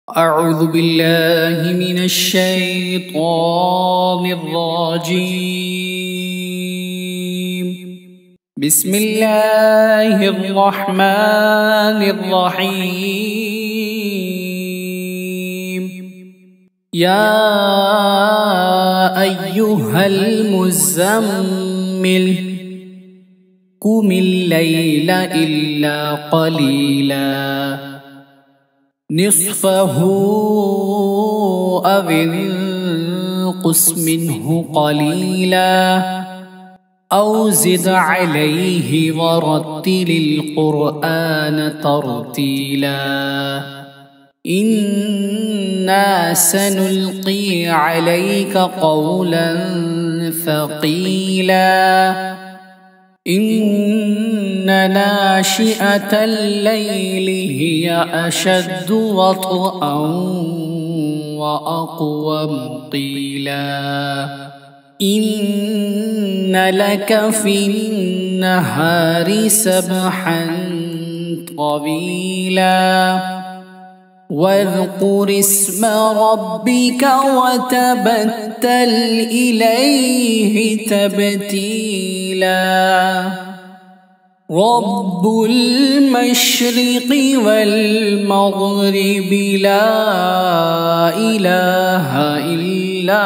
أعوذ بالله من الشيطان الرجيم. بسم الله الرحمن الرحيم. يا أيها المزمل قم الليل إلا قليلا نصفه أو انقص منه قليلا أو زد عليه ورتل القرآن ترتيلا إنا سنلقي عليك قولا ثقيلا إن ناشئة الليل هي أشد وطئا وأقوم قيلا إن لك في النهار سبحا طويلا واذكر اسم ربك وتبتل إليه تبتيلا رب المشرق والمغرب لا إله إلا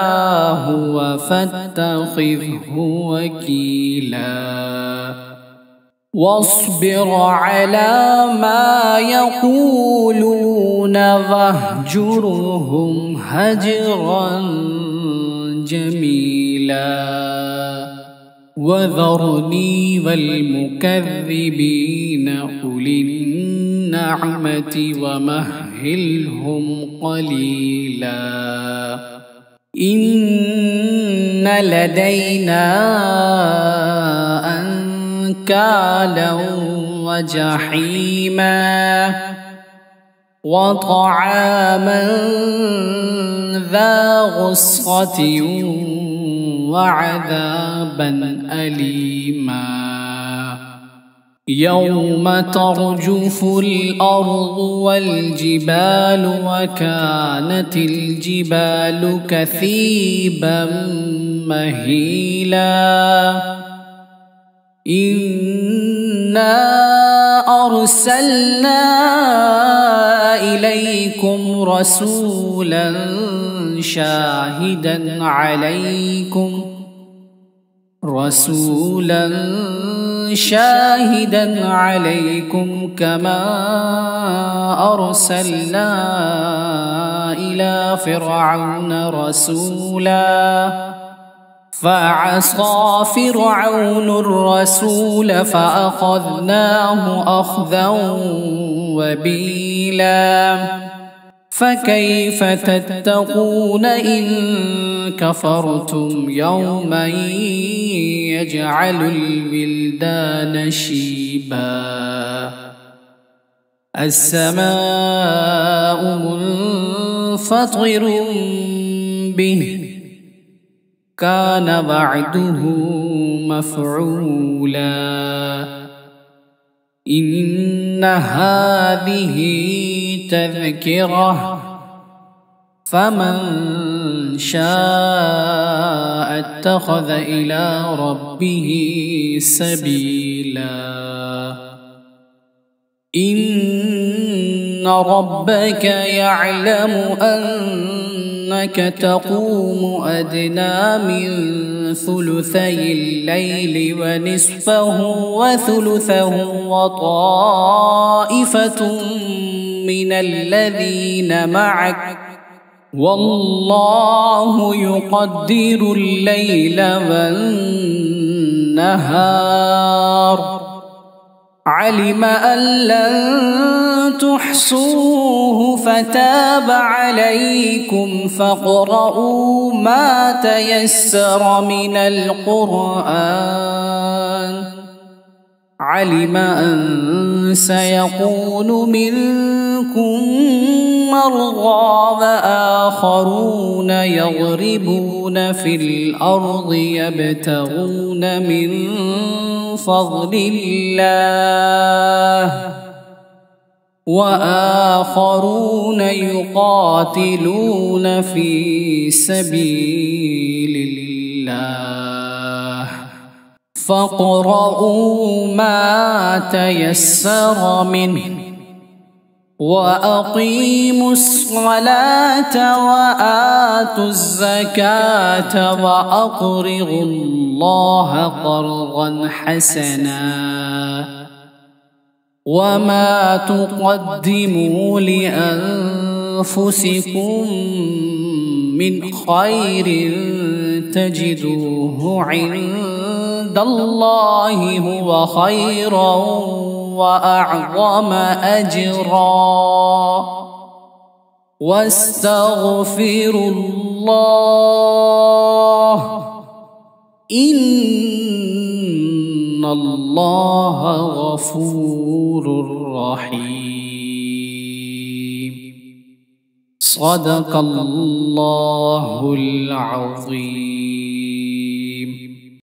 هو فاتخذه وكيلا واصبر على ما يقولون واهجرهم هجرا جميلا وذرني والمكذبين أولي النعمة ومهلهم قليلا إن لدينا أنكالا وجحيما وطعاما ذا غصة وعذابا أليما يوم ترجف الأرض والجبال وكانت الجبال كثيبا مهيلا إنا أرسلنا إليكم رسولا شاهدا عليكم كما أرسلنا إلى فرعون رسولا فعصى فرعون الرسول فأخذناه أخذا وبيلا فكيف تتقون إن كفرتم يوما يجعل الولدان شيبا السماء منفطر به كان وعده مفعولا إن هذه تذكرة فمن شاء اتخذ إلى ربه سبيلا إن ربك يعلم أنك تقوم أدنى من ثلثي الليل ونصفه وثلثه وطائفة من الذين معك والله يقدر الليل والنهار علم أن لن تحصوه فتاب عليكم فاقرؤوا ما تيسر من القرآن علم أن سيكون منكم مرضى وآخرون يضربون في الأرض يبتغون من فضل الله وآخرون يقاتلون في سبيل الله فاقرؤوا ما تيسر منه وأقيموا الصلاة وآتوا الزكاة وأقرضوا الله قرضا حسنا وما تقدموا لأنفسكم من خير تجدوه عند الله هو خيرا وأعظم أجرا واستغفروا الله إن الله غفور رحيم. صدق الله العظيم.